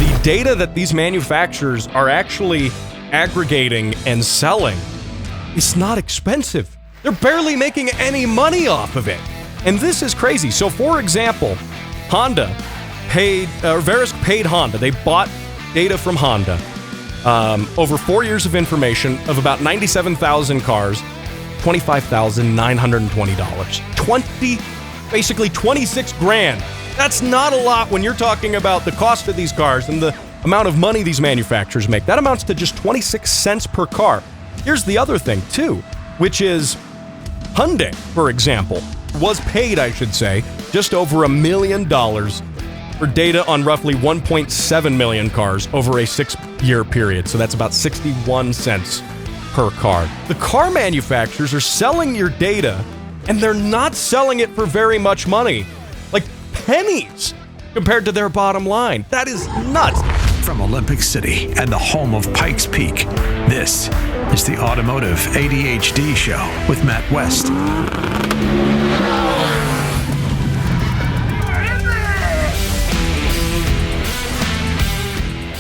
the data that these manufacturers are actually aggregating and selling is not expensive. They're barely making any money off of it. And this is crazy. So, for example, Verisk paid Honda. They bought data from Honda. Over 4 years of information of about 97,000 cars, $25,920. Basically 26 grand. That's not a lot when you're talking about the cost of these cars and the amount of money these manufacturers make. That amounts to just 26 cents per car. Here's the other thing, too, which is Hyundai, for example, was paid, I should say, just over $1 million for data on roughly 1.7 million cars over a 6-year period. So that's about 61 cents per car. The car manufacturers are selling your data, and they're not selling it for very much money. Like pennies compared to their bottom line. That is nuts. From Olympic City and the home of Pikes Peak, this is the Automotive ADHD Show with Matt West.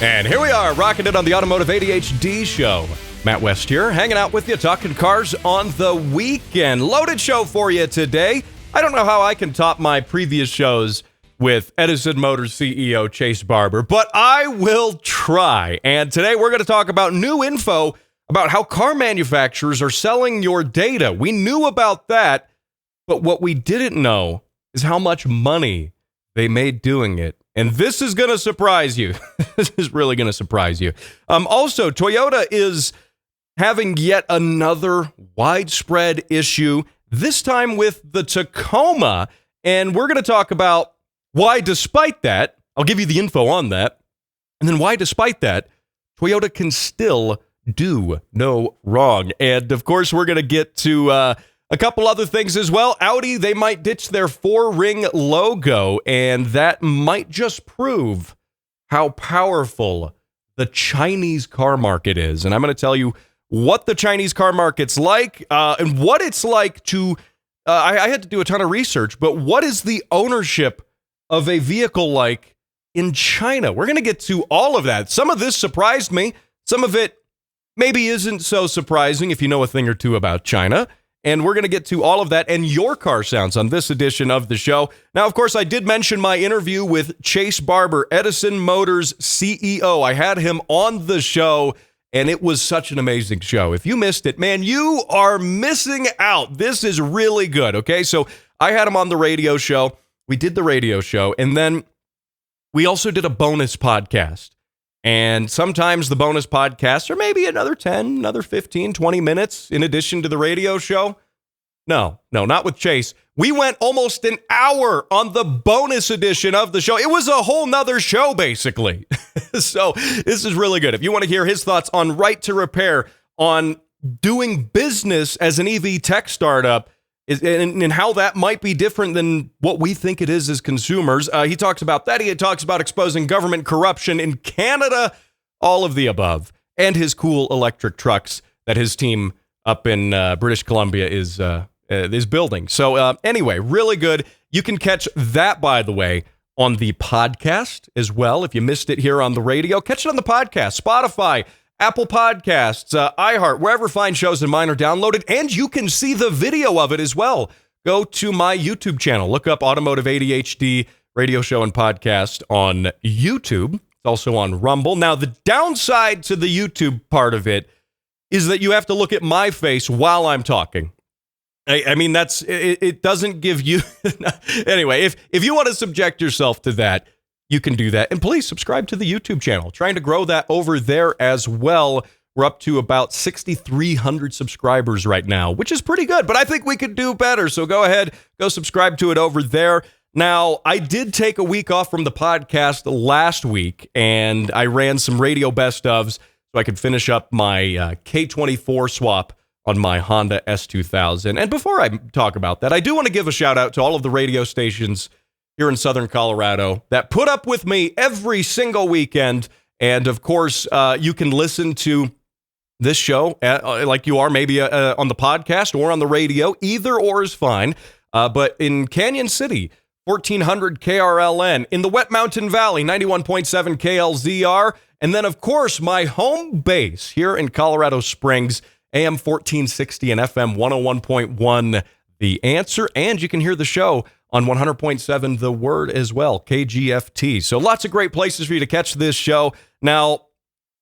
And here we are, rocking it on the Automotive ADHD Show. Matt West here, hanging out with you, talking cars on the weekend. Loaded show for you today. I don't know how I can top my previous shows with Edison Motors CEO Chase Barber, but I will try. And today we're going to talk about new info about how car manufacturers are selling your data. We knew about that, but what we didn't know is how much money they made doing it. And this is going to surprise you. This is really going to surprise you. Also, Toyota is having yet another widespread issue, this time with the Tacoma. And we're going to talk about why, despite that, I'll give you the info on that, and then why, despite that, Toyota can still do no wrong. And, of course, we're going to get to a couple other things as well. Audi, they might ditch their 4-ring logo, and that might just prove how powerful the Chinese car market is. And I'm going to tell you what the Chinese car market's like and what it's like to, I had to do a ton of research, but what is the ownership of a vehicle like in China? We're going to get to all of that. Some of this surprised me. Some of it maybe isn't so surprising if you know a thing or two about China. And we're going to get to all of that and your car sounds on this edition of the show. Now, of course, I did mention my interview with Chase Barber, Edison Motors CEO. I had him on the show, and it was such an amazing show. If you missed it, man, you are missing out. This is really good, okay? So I had him on the radio show. We did the radio show, and then we also did a bonus podcast. And sometimes the bonus podcasts are maybe another 10, another 15, 20 minutes in addition to the radio show. No, not with Chase. We went almost an hour on the bonus edition of the show. It was a whole nother show, basically. So this is really good. If you want to hear his thoughts on right to repair, on doing business as an EV tech startup, and how that might be different than what we think it is as consumers. He talks about that. He talks about exposing government corruption in Canada, all of the above, and his cool electric trucks that his team up in British Columbia is building. So anyway, really good. You can catch that, by the way, on the podcast as well. If you missed it here on the radio, catch it on the podcast, Spotify, Apple Podcasts, iHeart, wherever fine shows and mine are downloaded, and you can see the video of it as well. Go to my YouTube channel. Look up Automotive ADHD radio show and podcast on YouTube. It's also on Rumble. Now, the downside to the YouTube part of it is that you have to look at my face while I'm talking. I mean, it doesn't give you... Anyway, if you want to subject yourself to that, you can do that. And please subscribe to the YouTube channel. Trying to grow that over there as well. We're up to about 6,300 subscribers right now, which is pretty good, but I think we could do better. So go ahead, go subscribe to it over there. Now, I did take a week off from the podcast last week, and I ran some radio best ofs so I could finish up my K24 swap on my Honda S2000. And before I talk about that, I do want to give a shout out to all of the radio stations here in Southern Colorado that put up with me every single weekend. And of course, you can listen to this show like you are maybe on the podcast or on the radio. Either or is fine. But in Canyon City, 1400 KRLN. In the Wet Mountain Valley, 91.7 KLZR. And then, of course, my home base here in Colorado Springs, AM 1460 and FM 101.1, The Answer. And you can hear the show on 100.7 The Word as well, KGFT. So lots of great places for you to catch this show. Now,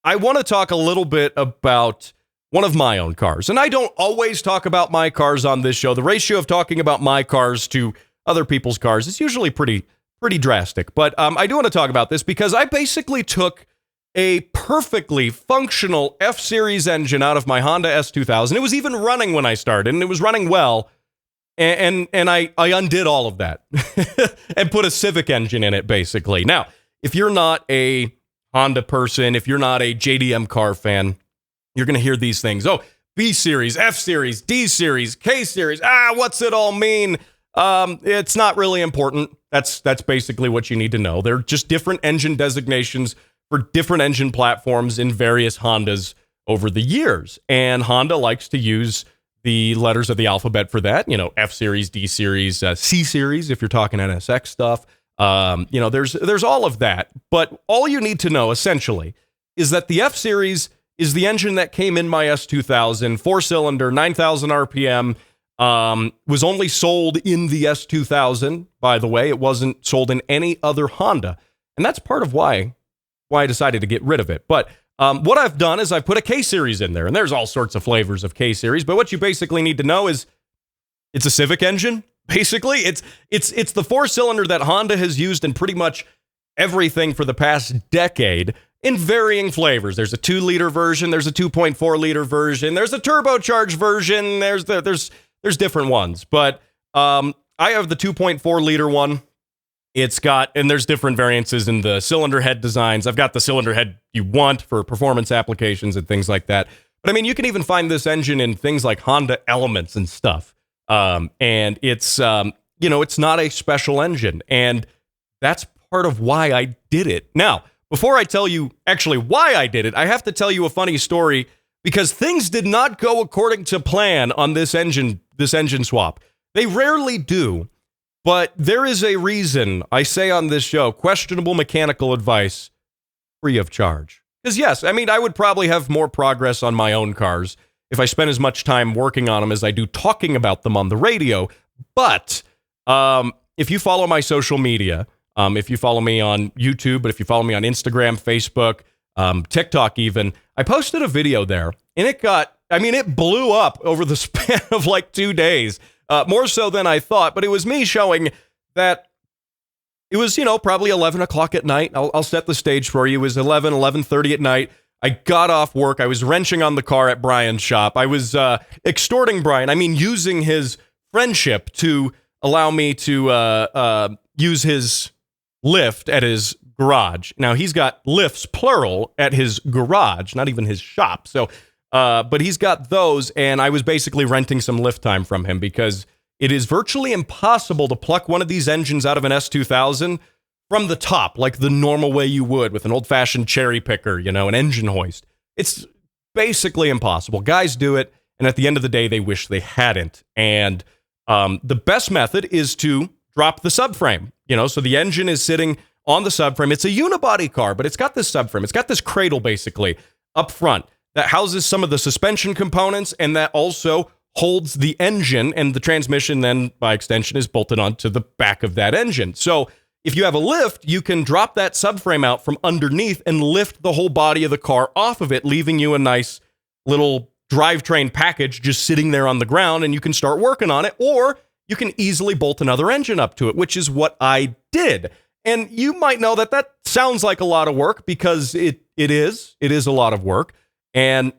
I want to talk a little bit about one of my own cars. And I don't always talk about my cars on this show. The ratio of talking about my cars to other people's cars is usually pretty drastic. But I do want to talk about this because I basically took a perfectly functional F-Series engine out of my Honda S2000. It was even running when I started, and it was running well. And I undid all of that and put a Civic engine in it, basically. Now, if you're not a Honda person, if you're not a JDM car fan, you're going to hear these things. Oh, B-Series, F-Series, D-Series, K-Series. What's it all mean? It's not really important. That's basically what you need to know. They're just different engine designations for different engine platforms in various Hondas over the years. And Honda likes to use the letters of the alphabet for that, F-Series, D-Series, C-Series, if you're talking NSX stuff. There's all of that. But all you need to know, essentially, is that the F-Series is the engine that came in my S2000, 4-cylinder, 9,000 RPM, was only sold in the S2000, by the way. It wasn't sold in any other Honda. And that's part of why I decided to get rid of it. But what I've done is I've put a K-Series in there, and there's all sorts of flavors of K-Series, but what you basically need to know is it's a Civic engine. Basically, it's the 4-cylinder that Honda has used in pretty much everything for the past decade in varying flavors. There's a 2-liter version, there's a 2.4-liter version, there's a turbocharged version, there's different ones, but I have the 2.4-liter one. It's got, and there's different variances in the cylinder head designs. I've got the cylinder head you want for performance applications and things like that. But I mean, you can even find this engine in things like Honda Elements and stuff. And it's not a special engine. And that's part of why I did it. Now, before I tell you actually why I did it, I have to tell you a funny story because things did not go according to plan on this engine swap. They rarely do. But there is a reason I say on this show, questionable mechanical advice free of charge. Because yes, I mean, I would probably have more progress on my own cars if I spent as much time working on them as I do talking about them on the radio. But if you follow my social media, if you follow me on YouTube, but if you follow me on Instagram, Facebook, TikTok even, I posted a video there and it blew up over the span of like 2 days. More so than I thought, but it was me showing that it was, probably 11 o'clock at night. I'll set the stage for you. It was 11:30 at night. I got off work. I was wrenching on the car at Brian's shop. I was extorting Brian. I mean, using his friendship to allow me to use his lift at his garage. Now, he's got lifts, plural, at his garage, not even his shop. So, but he's got those, and I was basically renting some lift time from him because it is virtually impossible to pluck one of these engines out of an S2000 from the top, like the normal way you would with an old-fashioned cherry picker, an engine hoist. It's basically impossible. Guys do it, and at the end of the day, they wish they hadn't. And the best method is to drop the subframe, so the engine is sitting on the subframe. It's a unibody car, but it's got this subframe. It's got this cradle, basically, up front that houses some of the suspension components, and that also holds the engine, and the transmission then, by extension, is bolted onto the back of that engine. So if you have a lift, you can drop that subframe out from underneath and lift the whole body of the car off of it, leaving you a nice little drivetrain package just sitting there on the ground, and you can start working on it, or you can easily bolt another engine up to it, which is what I did. And you might know that sounds like a lot of work, because it is a lot of work. And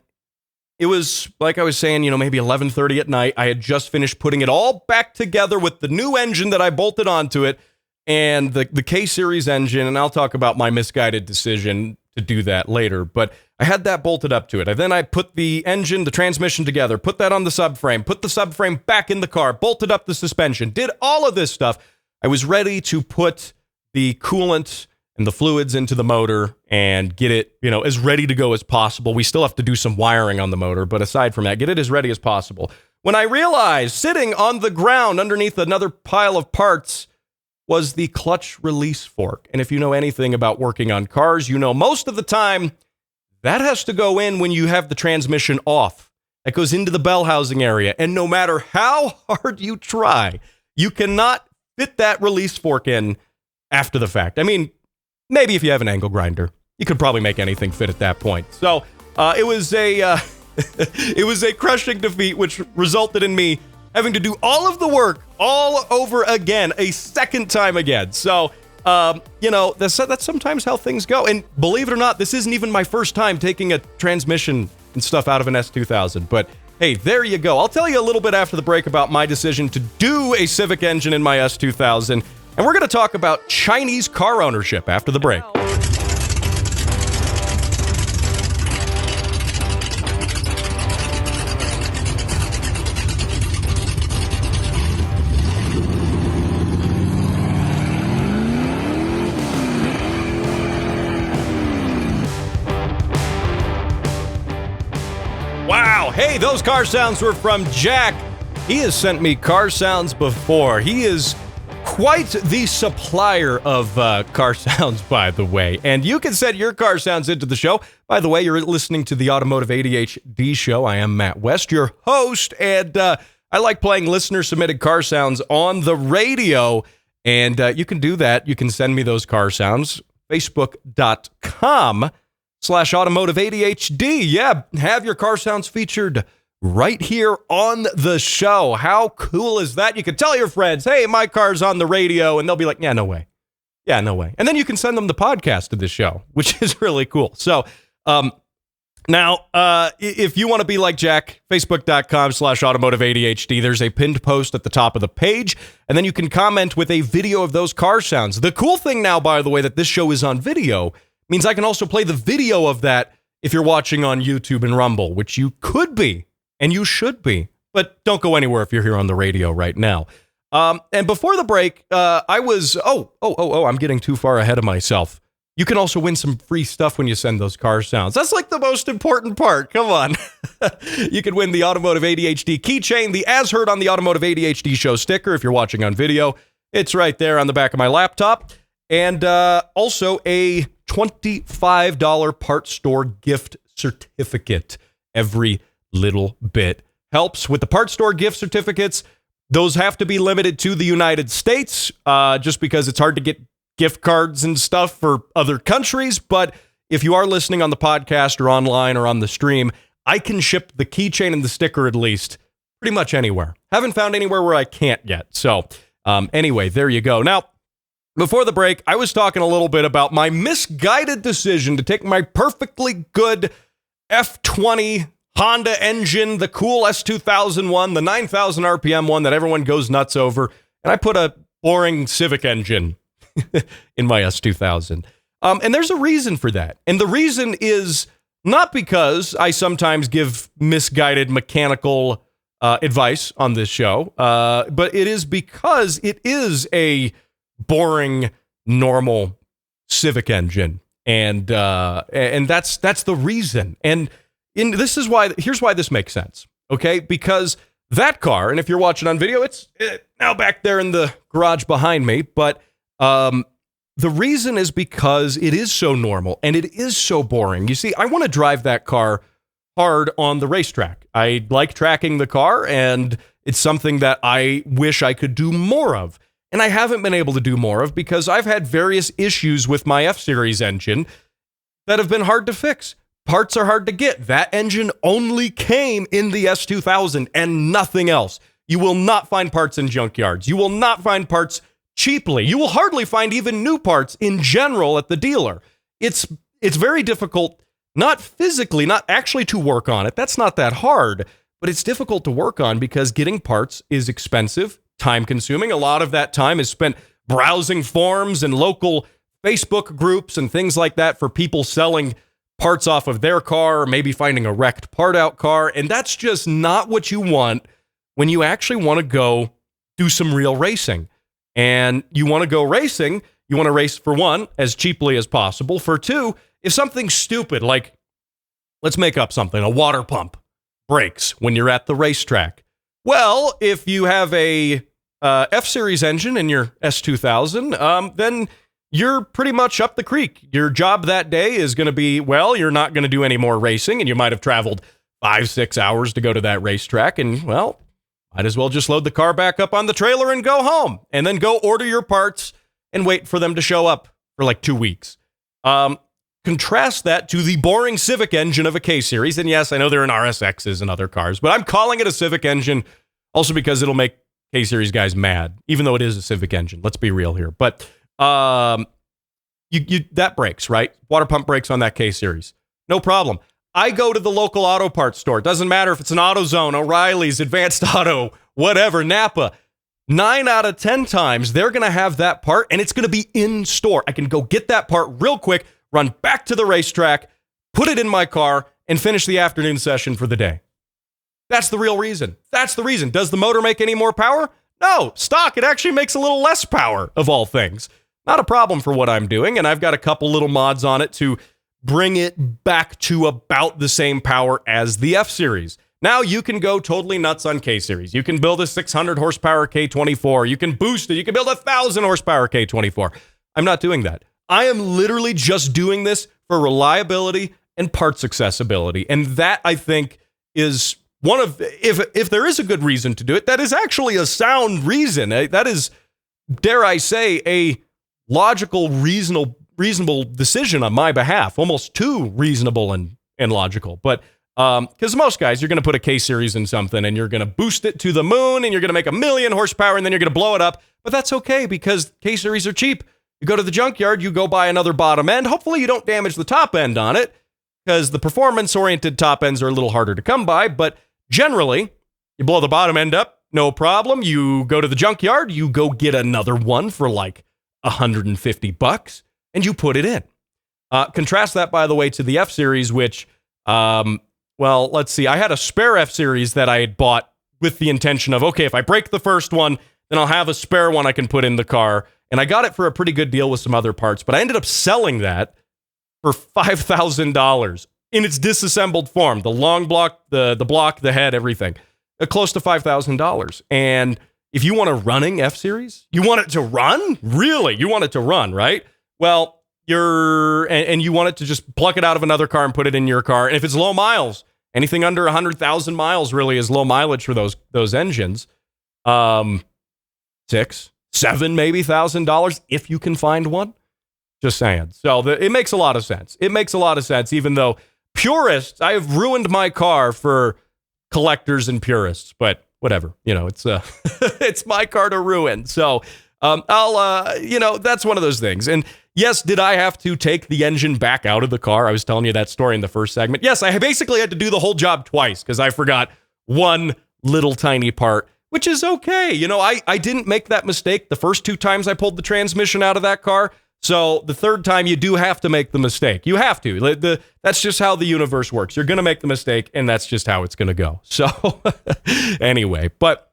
it was, like I was saying, maybe 11:30 at night. I had just finished putting it all back together with the new engine that I bolted onto it, and the K-Series engine, and I'll talk about my misguided decision to do that later, but I had that bolted up to it. And then I put the engine, the transmission together, put that on the subframe, put the subframe back in the car, bolted up the suspension, did all of this stuff. I was ready to put the coolant and the fluids into the motor and get it, as ready to go as possible. We still have to do some wiring on the motor, but aside from that, get it as ready as possible. When I realized, sitting on the ground underneath another pile of parts, was the clutch release fork. And if you know anything about working on cars, you know most of the time that has to go in when you have the transmission off. That goes into the bell housing area. And no matter how hard you try, you cannot fit that release fork in after the fact. I mean, maybe if you have an angle grinder, you could probably make anything fit at that point. So it was a it was a crushing defeat, which resulted in me having to do all of the work all over again, a second time again. So, that's sometimes how things go. And believe it or not, this isn't even my first time taking a transmission and stuff out of an S2000. But hey, there you go. I'll tell you a little bit after the break about my decision to do a Civic engine in my S2000. And we're going to talk about Chinese car ownership after the break. Wow. Hey, those car sounds were from Jack. He has sent me car sounds before. He is quite the supplier of car sounds, by the way. And you can send your car sounds into the show. By the way, you're listening to the Automotive ADHD show. I am Matt West, your host, and I like playing listener-submitted car sounds on the radio. And you can do that. You can send me those car sounds. Facebook.com/Automotive ADHD. Yeah, have your car sounds featured right here on the show. How cool is that? You can tell your friends, hey, my car's on the radio, and they'll be like, yeah, no way. Yeah, no way. And then you can send them the podcast of the show, which is really cool. So now, if you want to be like Jack, Facebook.com/Automotive ADHD, there's a pinned post at the top of the page, and then you can comment with a video of those car sounds. The cool thing now, by the way, that this show is on video means I can also play the video of that if you're watching on YouTube and Rumble, which you could be. And you should be, but don't go anywhere if you're here on the radio right now. And before the break, I was, I'm getting too far ahead of myself. You can also win some free stuff when you send those car sounds. That's like the most important part. Come on. You can win the Automotive ADHD keychain, the As Heard on the Automotive ADHD show sticker if you're watching on video. It's right there on the back of my laptop. And also a $25 parts store gift certificate. Every little bit helps. With the parts store gift certificates, those have to be limited to the United States, just because it's hard to get gift cards and stuff for other countries. But if you are listening on the podcast or online or on the stream, I can ship the keychain and the sticker at least pretty much anywhere. Haven't found anywhere where I can't yet. So anyway, there you go. Now, before the break, I was talking a little bit about my misguided decision to take my perfectly good F20 Honda engine, the cool S2000 one, the 9,000 RPM one that everyone goes nuts over, and I put a boring Civic engine in my S2000. And there's a reason for that. And the reason is not because I sometimes give misguided mechanical advice on this show, but it is because it is a boring, normal Civic engine. And that's the reason. And here's why this makes sense, okay? Because that car, and if you're watching on video, it's now back there in the garage behind me, but the reason is because it is so normal and it is so boring. You see, I want to drive that car hard on the racetrack. I like tracking the car, and it's something that I wish I could do more of. And I haven't been able to do more of because I've had various issues with my F-Series engine that have been hard to fix. Parts are hard to get. That engine only came in the S2000 and nothing else. You will not find parts in junkyards. You will not find parts cheaply. You will hardly find even new parts in general at the dealer. It's very difficult, not physically, not actually to work on it. That's not that hard, but it's difficult to work on because getting parts is expensive, time consuming. A lot of that time is spent browsing forums and local Facebook groups and things like that for people selling parts off of their car, or maybe finding a wrecked part out car. And that's just not what you want when you actually want to go do some real racing. And you want to go racing, you want to race, for one, as cheaply as possible. For two, if something stupid, like, let's make up something, a water pump breaks when you're at the racetrack. Well, if you have a F-Series engine in your S2000, then you're pretty much up the creek. Your job that day is going to be, well, you're not going to do any more racing, and you might have traveled 5-6 hours to go to that racetrack, and, well, might as well just load the car back up on the trailer and go home, and then go order your parts and wait for them to show up for like 2 weeks. Contrast that to the boring Civic engine of a K-Series, and yes, I know there are RSXs and other cars, but I'm calling it a Civic engine also because it'll make K-Series guys mad, even though it is a Civic engine. Let's be real here. But that breaks, right? Water pump breaks on that K-Series. No problem. I go to the local auto parts store. It doesn't matter if it's an AutoZone, O'Reilly's, Advanced Auto, whatever, Napa. 9 out of 10 times, they're going to have that part, and it's going to be in store. I can go get that part real quick, run back to the racetrack, put it in my car, and finish the afternoon session for the day. That's the real reason. That's the reason. Does the motor make any more power? No. Stock, it actually makes a little less power, of all things. Not a problem for what I'm doing, and I've got a couple little mods on it to bring it back to about the same power as the F-Series. Now you can go totally nuts on K-Series. You can build a 600 horsepower K24. You can boost it. You can build a 1,000 horsepower K24. I'm not doing that. I am literally just doing this for reliability and parts accessibility. And that, I think, is one of, if there is a good reason to do it, that is actually a sound reason. That is, dare I say, a logical, reasonable decision on my behalf, almost too reasonable and logical. But because most guys, you're going to put a K-Series in something and you're going to boost it to the moon and you're going to make 1,000,000 horsepower and then you're going to blow it up. But that's okay because K-Series are cheap. You go to the junkyard, you go buy another bottom end. Hopefully you don't damage the top end on it because the performance-oriented top ends are a little harder to come by. But generally, you blow the bottom end up, no problem. You go to the junkyard, you go get another one for like $150 and you put it in. Contrast that, by the way, to the F-Series, which, well, let's see. I had a spare F-Series that I had bought with the intention of, okay, if I break the first one, then I'll have a spare one I can put in the car. And I got it for a pretty good deal with some other parts, but I ended up selling that for $5,000 in its disassembled form. The long block, the block, the head, everything. Close to $5,000. And if you want a running F-Series, you want it to run? Really? You want it to run, right? Well, and you want it to just pluck it out of another car and put it in your car. And if it's low miles, anything under 100,000 miles really is low mileage for those engines. $6,000, $7,000, maybe $1,000 if you can find one. Just saying. So it makes a lot of sense. It makes a lot of sense, even though purists, I have ruined my car for collectors and purists, but whatever, it's it's my car to ruin. So that's one of those things. And yes, did I have to take the engine back out of the car? I was telling you that story in the first segment. Yes, I basically had to do the whole job twice because I forgot one little tiny part, which is okay. I didn't make that mistake the first 2 times I pulled the transmission out of that car. So the third time you do have to make the mistake. You have to. That's just how the universe works. You're going to make the mistake, and that's just how it's going to go. So anyway, but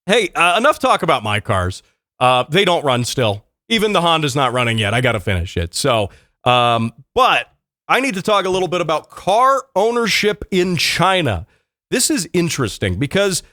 hey, enough talk about my cars. They don't run still. Even the Honda's not running yet. I got to finish it. So, but I need to talk a little bit about car ownership in China. This is interesting because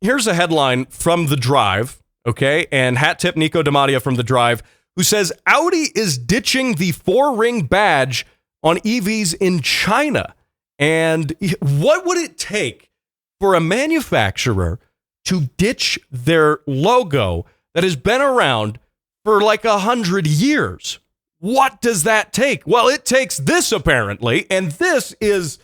here's a headline from The Drive, okay? And hat tip Nico D'Amatia from The Drive, who says Audi is ditching the 4-ring badge on EVs in China. And what would it take for a manufacturer to ditch their logo that has been around for like 100 years? What does that take? Well, it takes this apparently. And this is,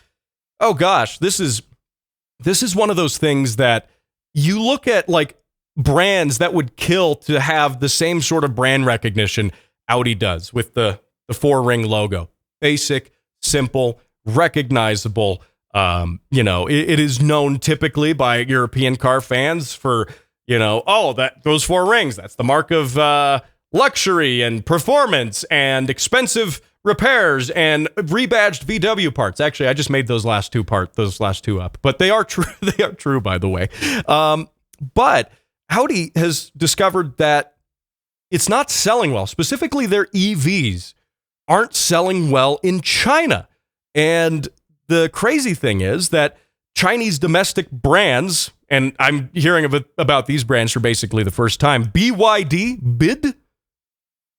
oh gosh, this is one of those things that you look at like brands that would kill to have the same sort of brand recognition Audi does with the 4-ring logo. Basic, simple, recognizable. It is known typically by European car fans for, those 4 rings. That's the mark of luxury and performance and expensive repairs and rebadged VW parts. Actually, I just made those last two up, but they are true. They are true, by the way. But Audi has discovered that it's not selling well. Specifically, their EVs aren't selling well in China. And the crazy thing is that Chinese domestic brands, and I'm hearing about these brands for basically the first time. BYD, BID,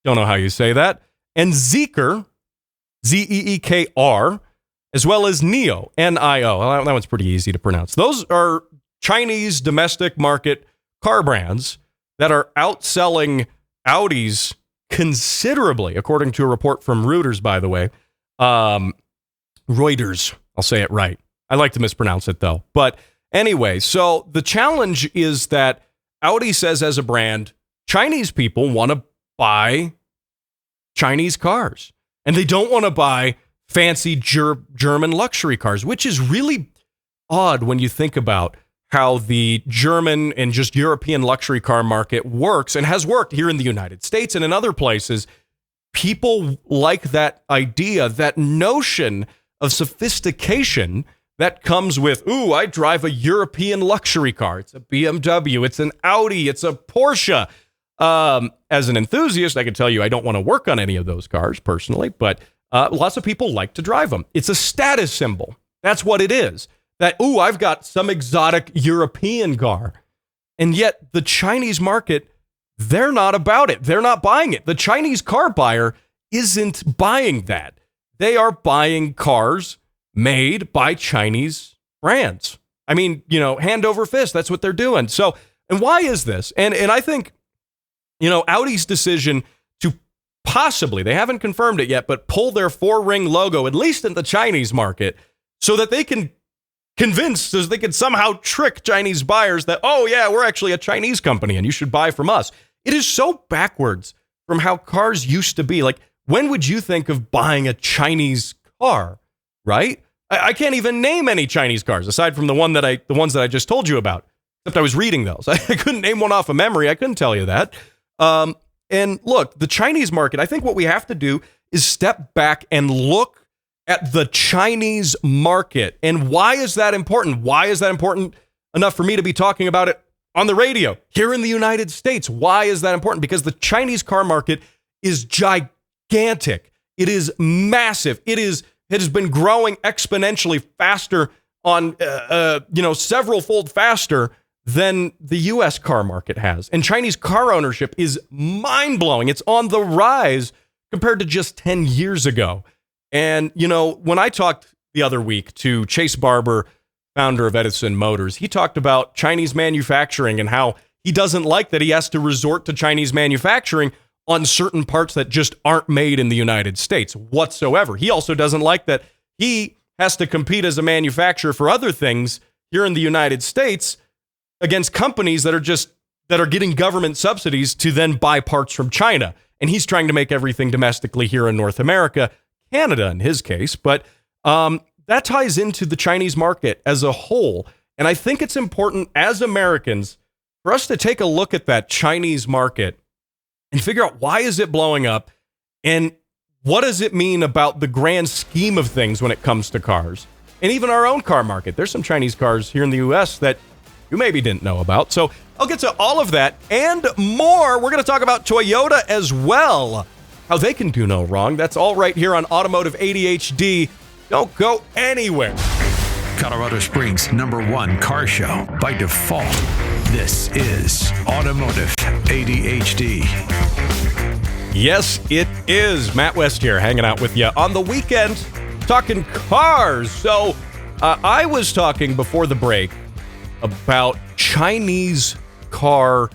don't know how you say that, and Zeekr, Zeekr, as well as NIO, NIO. Well, that one's pretty easy to pronounce. Those are Chinese domestic market car brands that are outselling Audis considerably, according to a report from Reuters, by the way. Reuters, I'll say it right. I like to mispronounce it, though. But anyway, so the challenge is that Audi says as a brand, Chinese people want to buy Chinese cars. And they don't want to buy fancy German luxury cars, which is really odd when you think about how the German and just European luxury car market works and has worked here in the United States and in other places. People like that idea, that notion of sophistication that comes with, ooh, I drive a European luxury car. It's a BMW, it's an Audi, it's a Porsche. As an enthusiast, I can tell you I don't want to work on any of those cars personally, but lots of people like to drive them. It's a status symbol. That's what it is. That, ooh, I've got some exotic European car. And yet the Chinese market, they're not about it. They're not buying it. The Chinese car buyer isn't buying that. They are buying cars made by Chinese brands. I mean, hand over fist, that's what they're doing. So, and why is this? And I think, Audi's decision to possibly, they haven't confirmed it yet, but pull their four-ring logo, at least in the Chinese market, so that they can so they can somehow trick Chinese buyers that, oh yeah, we're actually a Chinese company and you should buy from us. It is so backwards from how cars used to be. Like, when would you think of buying a Chinese car, right? I can't even name any Chinese cars aside from the ones that I just told you about. Except I was reading those. I couldn't name one off of memory. I couldn't tell you that. And look, the Chinese market, I think what we have to do is step back and look at the Chinese market. And why is that important? Why is that important enough for me to be talking about it on the radio here in the United States? Why is that important? Because the Chinese car market is gigantic. It is massive. It has been growing exponentially faster on, several fold faster than the U.S. car market has. And Chinese car ownership is mind-blowing. It's on the rise compared to just 10 years ago. And, when I talked the other week to Chase Barber, founder of Edison Motors, he talked about Chinese manufacturing and how he doesn't like that he has to resort to Chinese manufacturing on certain parts that just aren't made in the United States whatsoever. He also doesn't like that he has to compete as a manufacturer for other things here in the United States against companies that are getting government subsidies to then buy parts from China. And he's trying to make everything domestically here in North America, Canada in his case. But that ties into the Chinese market as a whole. And I think it's important as Americans for us to take a look at that Chinese market and figure out, why is it blowing up and what does it mean about the grand scheme of things when it comes to cars and even our own car market. There's some Chinese cars here in the U.S. that you maybe didn't know about. So I'll get to all of that and more. We're going to talk about Toyota as well, how they can do no wrong. That's all right here on Automotive ADHD. Don't go anywhere. Colorado Springs' #1 car show by default. This is Automotive ADHD. Yes, it is. Matt West here, hanging out with you on the weekend, talking cars. So I was talking before the break about Chinese car,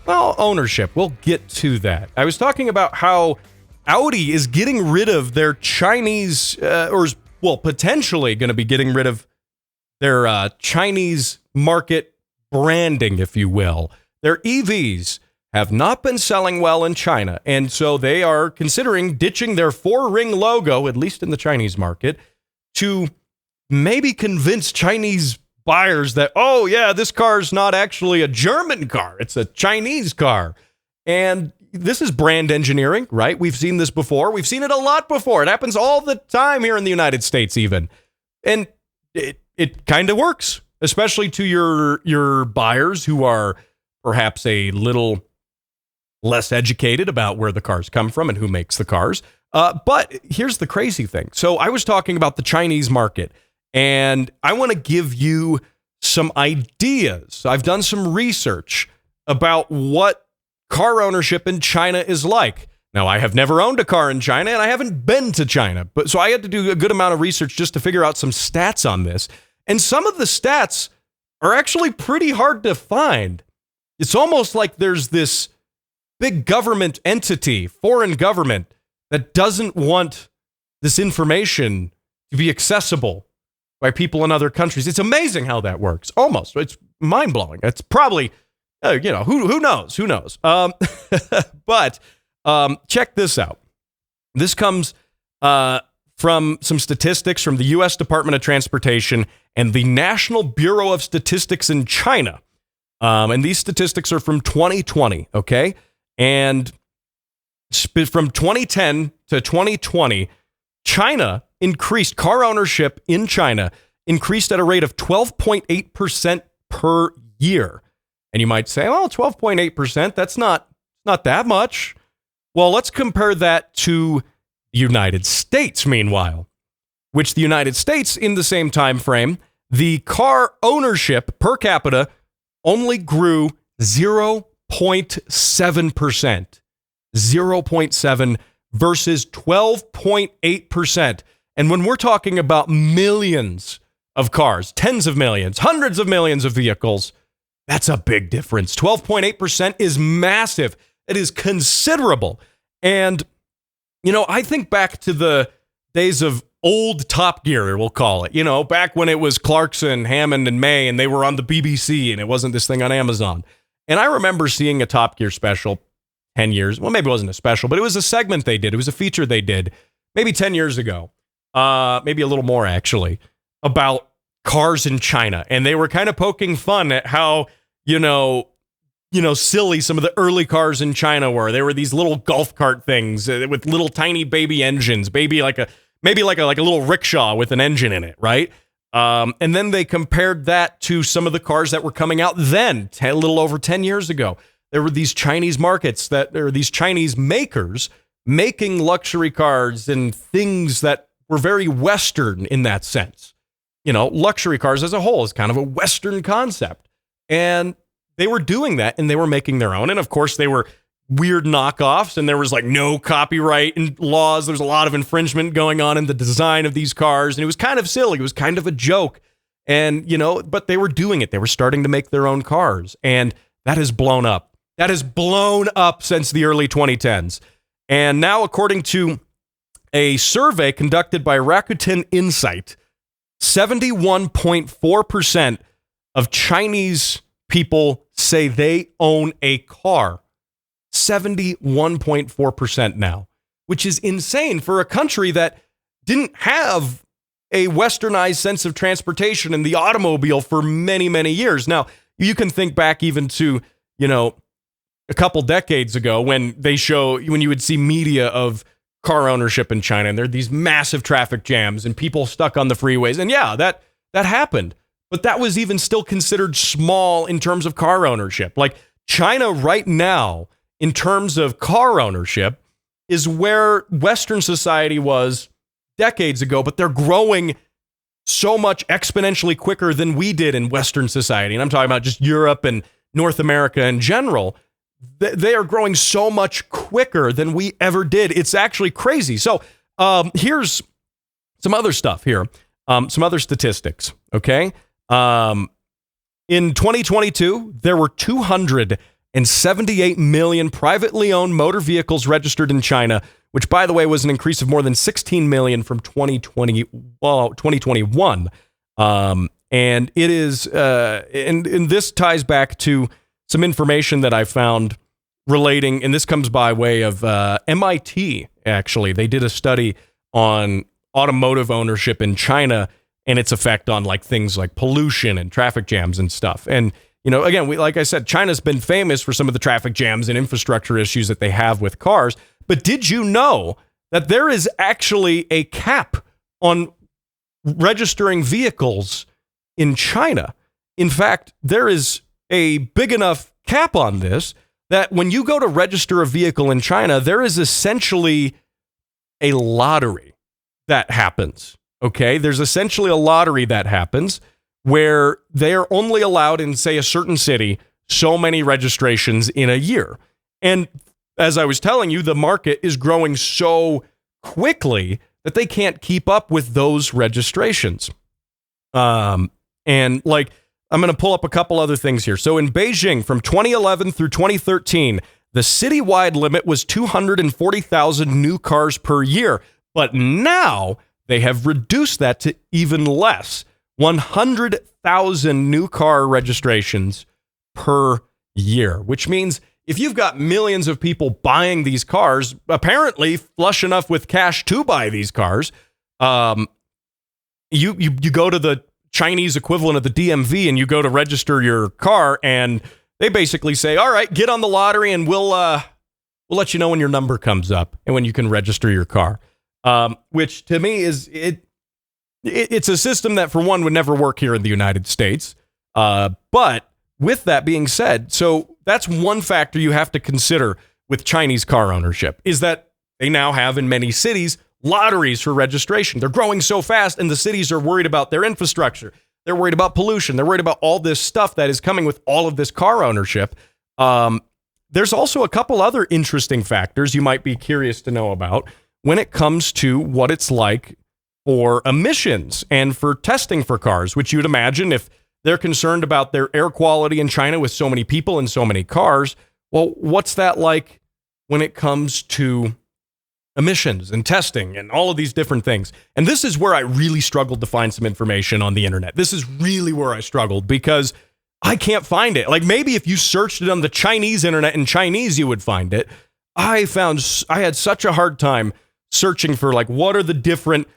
ownership. We'll get to that. I was talking about how Audi is getting rid of their Chinese, potentially going to be getting rid of their Chinese market branding, if you will. Their EVs have not been selling well in China, and so they are considering ditching their four-ring logo, at least in the Chinese market, to maybe convince Chinese buyers that, oh yeah, this car's not actually a German car, it's a Chinese car. And this is brand engineering, right? We've seen this before. We've seen it a lot before. It happens all the time here in the United States even. And it kind of works, especially to your buyers who are perhaps a little less educated about where the cars come from and who makes the cars. But here's the crazy thing. So I was talking about the Chinese market, and I want to give you some ideas. I've done some research about what car ownership in China is like. Now, I have never owned a car in China, and I haven't been to China, but so I had to do a good amount of research just to figure out some stats on this. And some of the stats are actually pretty hard to find. It's almost like there's this big government entity, foreign government, that doesn't want this information to be accessible by people in other countries. It's amazing how that works. Almost. It's mind-blowing. It's probably, who knows? Who knows? But check this out. This comes from some statistics from the U.S. Department of Transportation and the National Bureau of Statistics in China. And these statistics are from 2020, okay? And from 2010 to 2020, car ownership in China increased at a rate of 12.8% per year. And you might say, well, 12.8%, that's not that much. Well, let's compare that to the United States, meanwhile, which the United States, in the same time frame, the car ownership per capita only grew 0.7%. 0.7 versus 12.8%. And when we're talking about millions of cars, tens of millions, hundreds of millions of vehicles, that's a big difference. 12.8% is massive. It is considerable. And, I think back to the days of old Top Gear, we'll call it, back when it was Clarkson, Hammond, and May, and they were on the BBC, and it wasn't this thing on Amazon. And I remember seeing a Top Gear special 10 years. Well, maybe it wasn't a special, but it was a segment they did. It was a feature they did maybe 10 years ago, maybe a little more, actually, about cars in China. And they were kind of poking fun at how, silly some of the early cars in China were. They were these little golf cart things with little tiny baby engines, maybe like a little rickshaw with an engine in it, right? And then they compared that to some of the cars that were coming out then, a little over 10 years ago. There were these Chinese markets these Chinese makers making luxury cars and things that were very Western in that sense. Luxury cars as a whole is kind of a Western concept. And they were doing that, and they were making their own. And of course, they were weird knockoffs, and there was like no copyright laws. There's a lot of infringement going on in the design of these cars, and it was kind of silly. It was kind of a joke. And, but they were doing it. They were starting to make their own cars, and that has blown up. That has blown up since the early 2010s. And now, according to a survey conducted by Rakuten Insight, 71.4% of Chinese people say they own a car. 71.4% now, which is insane for a country that didn't have a westernized sense of transportation and the automobile for many, many years. Now, you can think back even to, a couple decades ago when you would see media of car ownership in China, and there are these massive traffic jams and people stuck on the freeways. And yeah, that happened. But that was even still considered small in terms of car ownership. Like China right now, in terms of car ownership, is where Western society was decades ago, but they're growing so much exponentially quicker than we did in Western society. And I'm talking about just Europe and North America in general. They are growing so much quicker than we ever did. It's actually crazy. So here's some other stuff here, some other statistics, okay? In 2022, there were 278 million privately owned motor vehicles registered in China, which, by the way, was an increase of more than 16 million from 2021. And it is, and this ties back to some information that I found relating, and this comes by way of MIT, actually. They did a study on automotive ownership in China and its effect on like things like pollution and traffic jams and stuff. And, again, like I said, China's been famous for some of the traffic jams and infrastructure issues that they have with cars. But did you know that there is actually a cap on registering vehicles in China? In fact, there is a big enough cap on this that when you go to register a vehicle in China, there is essentially a lottery that happens. Okay, there's essentially a lottery that happens where they are only allowed in, say, a certain city, so many registrations in a year. And as I was telling you, the market is growing so quickly that they can't keep up with those registrations. And like, I'm going to pull up a couple other things here. So in Beijing, from 2011 through 2013, the citywide limit was 240,000 new cars per year. But now they have reduced that to even less, 100,000 new car registrations per year, which means if you've got millions of people buying these cars, apparently flush enough with cash to buy these cars, you go to the Chinese equivalent of the DMV and you go to register your car, and they basically say, all right, get on the lottery and we'll let you know when your number comes up and when you can register your car. Which to me is it's a system that, for one, would never work here in the United States. But with that being said, so that's one factor you have to consider with Chinese car ownership, is that they now have in many cities lotteries for registration. They're growing so fast, and the cities are worried about their infrastructure. They're worried about pollution. They're worried about all this stuff that is coming with all of this car ownership. There's also a couple other interesting factors you might be curious to know about when it comes to what it's like for emissions and for testing for cars, which you'd imagine, if they're concerned about their air quality in China with so many people and so many cars, well, what's that like when it comes to emissions and testing and all of these different things? And this is where I really struggled to find some information on the internet. This is really where I struggled, because I can't find it. Like, maybe if you searched it on the Chinese internet in Chinese, you would find it. I had such a hard time searching for, like, what are the different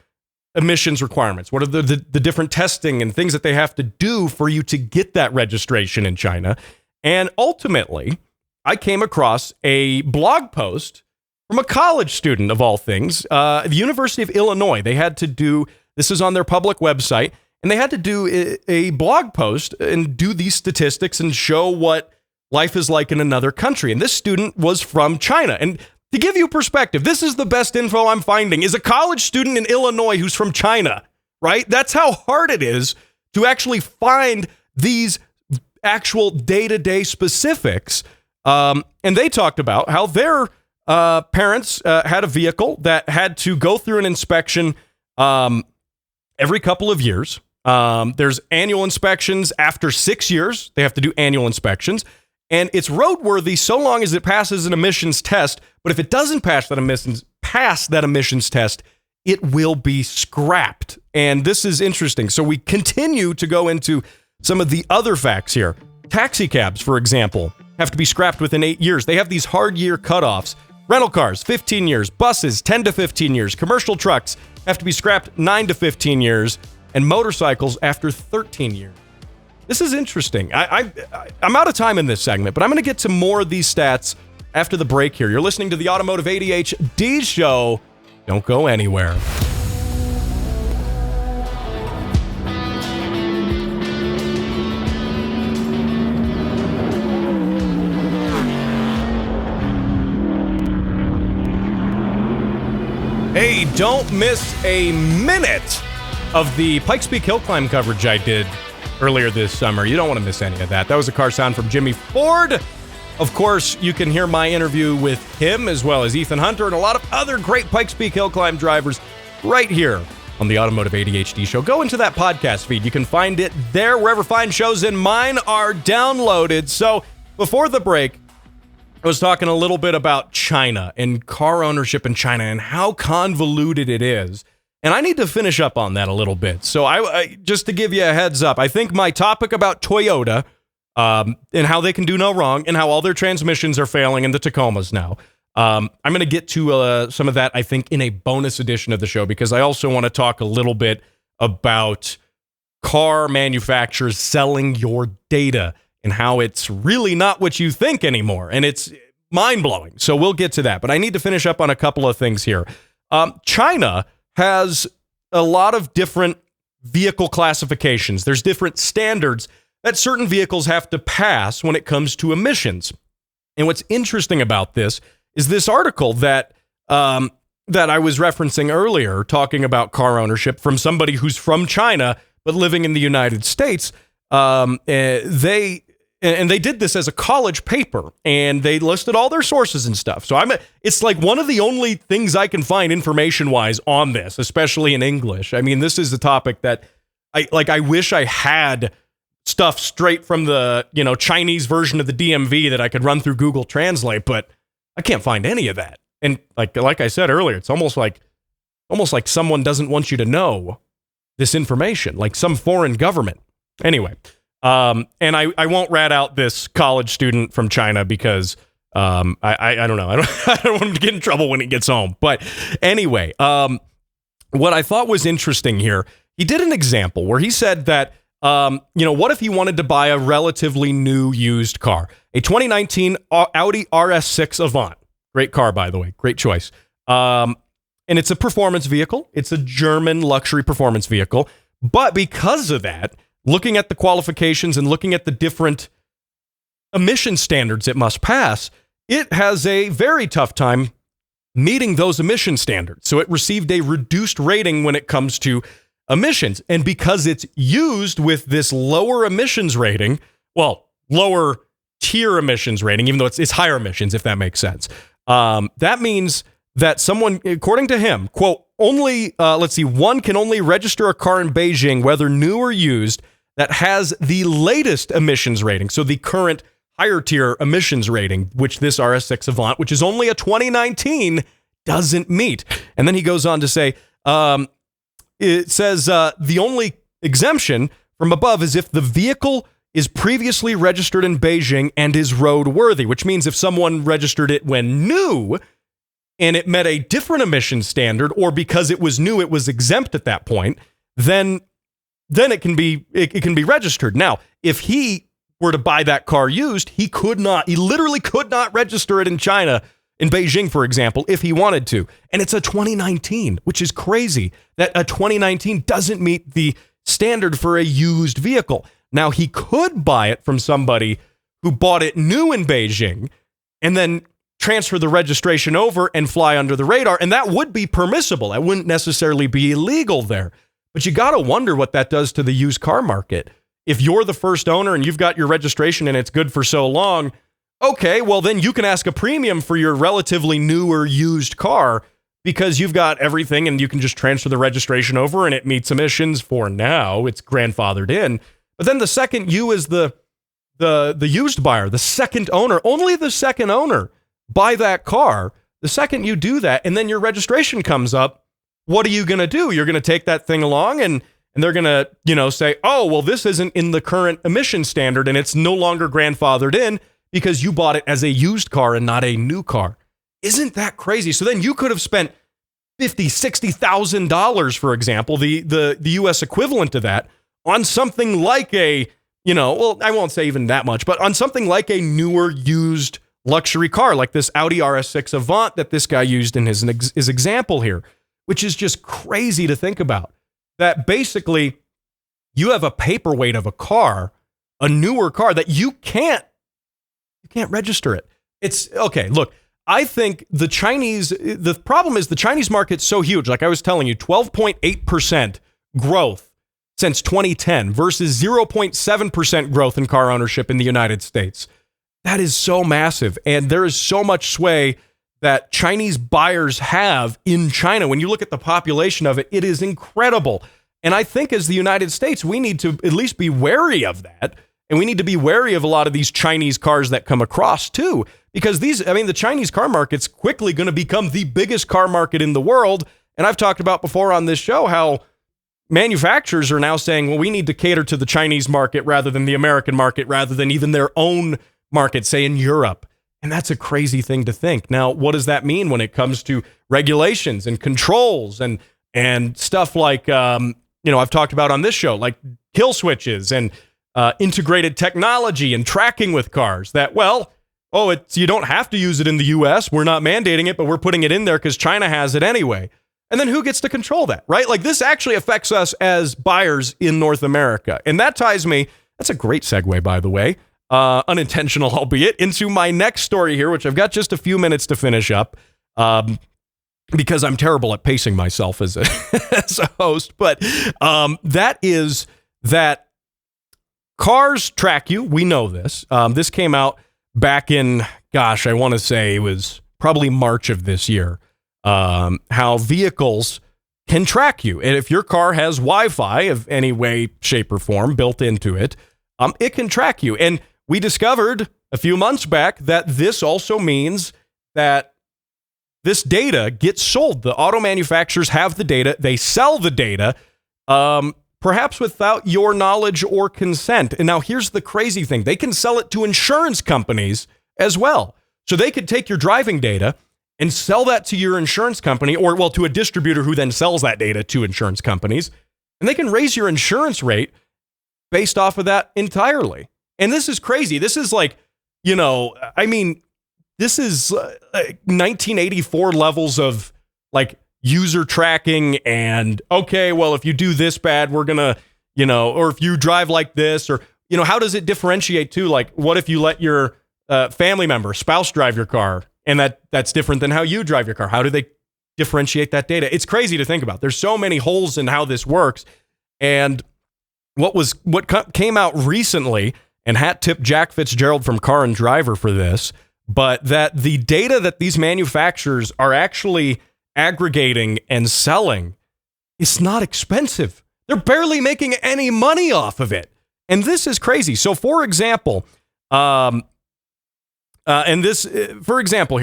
emissions requirements? What are the different testing and things that they have to do for you to get that registration in China? And ultimately, I came across a blog post from a college student, of all things, the University of Illinois. They had to do, this is on their public website, and they had to do a blog post and do these statistics and show what life is like in another country. And this student was from China. And to give you perspective, this is the best info I'm finding, is a college student in Illinois who's from China, right? That's how hard it is to actually find these actual day-to-day specifics. And they talked about how their parents had a vehicle that had to go through an inspection every couple of years. There's annual inspections after 6 years. They have to do annual inspections. And it's roadworthy so long as it passes an emissions test. But if it doesn't pass that emissions test, it will be scrapped. And this is interesting. So we continue to go into some of the other facts here. Taxi cabs, for example, have to be scrapped within 8 years. They have these hard year cutoffs. Rental cars, 15 years. Buses, 10 to 15 years. Commercial trucks have to be scrapped 9 to 15 years. And motorcycles after 13 years. This is interesting. I'm out of time in this segment, but I'm going to get to more of these stats after the break here. You're listening to the Automotive ADHD Show. Don't go anywhere. Hey, don't miss a minute of the Pikes Peak Hill Climb coverage I did earlier this summer. You don't want to miss any of that. That was a car sound from Jimmy Ford. Of course, you can hear my interview with him, as well as Ethan Hunter and a lot of other great Pikes Peak Hill Climb drivers right here on the Automotive ADHD Show. Go into that podcast feed. You can find it there wherever fine shows and mine are downloaded. So before the break, I was talking a little bit about China and car ownership in China and how convoluted it is. And I need to finish up on that a little bit. So I just to give you a heads up, I think my topic about Toyota and how they can do no wrong and how all their transmissions are failing in the Tacomas now. I'm going to get to some of that, I think, in a bonus edition of the show, because I also want to talk a little bit about car manufacturers selling your data and how it's really not what you think anymore. And it's mind-blowing. So we'll get to that. But I need to finish up on a couple of things here. China has a lot of different vehicle classifications. There's different standards that certain vehicles have to pass when it comes to emissions. And what's interesting about this is this article that I was referencing earlier, talking about car ownership from somebody who's from China, but living in the United States, they did this as a college paper, and they listed all their sources and stuff. So it's like one of the only things I can find information-wise on this, especially in English. I mean, this is a topic that I wish I had stuff straight from the, Chinese version of the DMV that I could run through Google Translate, but I can't find any of that. And like I said earlier, it's almost like someone doesn't want you to know this information, like some foreign government. Anyway, and I won't rat out this college student from China because I don't know. I don't want him to get in trouble when he gets home. But anyway, what I thought was interesting here, he did an example where he said that, what if he wanted to buy a relatively new used car, a 2019 Audi RS6 Avant. Great car, by the way. Great choice. And it's a performance vehicle. It's a German luxury performance vehicle. But because of that, looking at the qualifications and looking at the different emission standards it must pass, it has a very tough time meeting those emission standards. So it received a reduced rating when it comes to emissions. And because it's used with this lower emissions rating, lower tier emissions rating, even though it's higher emissions, if that makes sense. That means that someone, according to him, quote, one can only register a car in Beijing, whether new or used, that has the latest emissions rating. So the current higher tier emissions rating, which this RS6 Avant, which is only a 2019, doesn't meet. And then he goes on to say, it says the only exemption from above is if the vehicle is previously registered in Beijing and is roadworthy, which means if someone registered it when new and it met a different emission standard, or because it was new, it was exempt at that point, then it can be registered. Now, if he were to buy that car used, he literally could not register it in China, in Beijing, for example, if he wanted to. And it's a 2019, which is crazy that a 2019 doesn't meet the standard for a used vehicle. Now, he could buy it from somebody who bought it new in Beijing and then transfer the registration over and fly under the radar. And that would be permissible. That wouldn't necessarily be illegal there. But you got to wonder what that does to the used car market. If you're the first owner and you've got your registration and it's good for so long, okay, well, then you can ask a premium for your relatively new or used car because you've got everything and you can just transfer the registration over and it meets emissions for now. It's grandfathered in. But then the second you as the used buyer, the second owner, only the second owner buy that car, the second you do that and then your registration comes up, what are you going to do? You're going to take that thing along and they're going to, say, oh, well, this isn't in the current emission standard and it's no longer grandfathered in because you bought it as a used car and not a new car. Isn't that crazy? So then you could have spent $50,000, $60,000, for example, the U.S. equivalent to that on something like I won't say even that much, but on something like a newer used luxury car, like this Audi RS6 Avant that this guy used in his example here, which is just crazy to think about. That basically you have a paperweight of a car, a newer car that you can't register it. It's okay. Look, I think the problem is the Chinese market's so huge. Like I was telling you, 12.8% growth since 2010 versus 0.7% growth in car ownership in the United States. That is so massive. And there is so much sway that Chinese buyers have in China. When you look at the population of it, it is incredible. And I think as the United States, we need to at least be wary of that. And we need to be wary of a lot of these Chinese cars that come across too, because the Chinese car market's quickly going to become the biggest car market in the world. And I've talked about before on this show how manufacturers are now saying, well, we need to cater to the Chinese market rather than the American market, rather than even their own market, say in Europe. And that's a crazy thing to think. Now, what does that mean when it comes to regulations and controls and stuff like, I've talked about on this show, like kill switches and integrated technology and tracking with cars that, you don't have to use it in the U.S. We're not mandating it, but we're putting it in there because China has it anyway. And then who gets to control that, right? Like this actually affects us as buyers in North America. And that ties me, that's a great segue, by the way, unintentional, albeit, into my next story here, which I've got just a few minutes to finish up because I'm terrible at pacing myself as a host. But that is that cars track you. We know this. This came out back in, I want to say it was probably March of this year, how vehicles can track you. And if your car has Wi-Fi of any way, shape, or form built into it, it can track you. And we discovered a few months back that this also means that this data gets sold. The auto manufacturers have the data. They sell the data, perhaps without your knowledge or consent. And now here's the crazy thing. They can sell it to insurance companies as well. So they could take your driving data and sell that to your insurance company, or, well, to a distributor who then sells that data to insurance companies. And they can raise your insurance rate based off of that entirely. And this is crazy. This is like, this is 1984 levels of like user tracking and, okay, well, if you do this bad, we're going to, or if you drive like this, or, how does it differentiate too? Like, what if you let your family member, spouse drive your car, and that's different than how you drive your car? How do they differentiate that data? It's crazy to think about. There's so many holes in how this works. And what came out recently, and hat tip Jack Fitzgerald from Car and Driver for this, but that the data that these manufacturers are actually aggregating and selling is not expensive. They're barely making any money off of it. And this is crazy. So for example, here,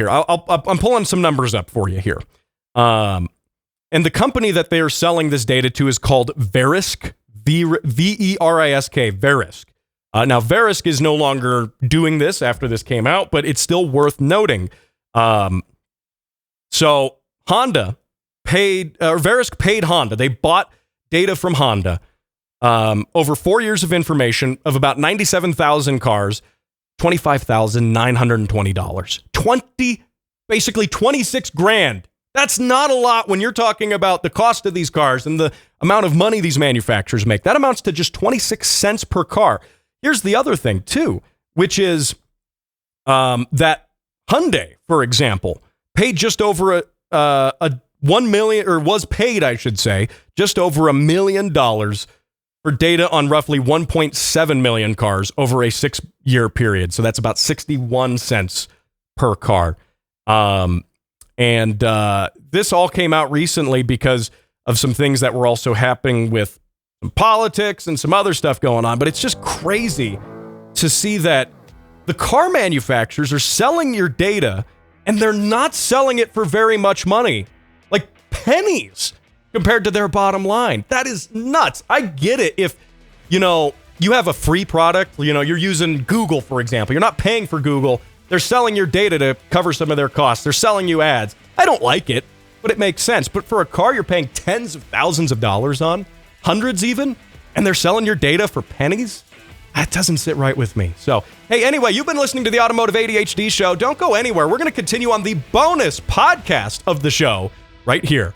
I'm pulling some numbers up for you here. And the company that they are selling this data to is called Verisk, V-E-R-I-S-K, Verisk. Now, Verisk is no longer doing this after this came out, but it's still worth noting. So Honda Verisk paid Honda. They bought data from Honda, over 4 years of information of about 97,000 cars, $25,920. Basically 26 grand. That's not a lot when you're talking about the cost of these cars and the amount of money these manufacturers make. That amounts to just 26 cents per car. Here's the other thing too, which is that Hyundai, for example, paid just over a 1 million, or was paid, I should say, just over $1 million for data on roughly 1.7 million cars over a 6-year period. So that's about 61 cents per car. And this all came out recently because of some things that were also happening with some politics and some other stuff going on. But it's just crazy to see that the car manufacturers are selling your data and they're not selling it for very much money, like pennies compared to their bottom line. That is nuts. I get it if, you have a free product, you're using Google, for example. You're not paying for Google. They're selling your data to cover some of their costs. They're selling you ads. I don't like it, but it makes sense. But for a car you're paying tens of thousands of dollars on, hundreds even, and they're selling your data for pennies? That doesn't sit right with me. So, hey, anyway, you've been listening to the Automotive ADHD Show. Don't go anywhere. We're going to continue on the bonus podcast of the show right here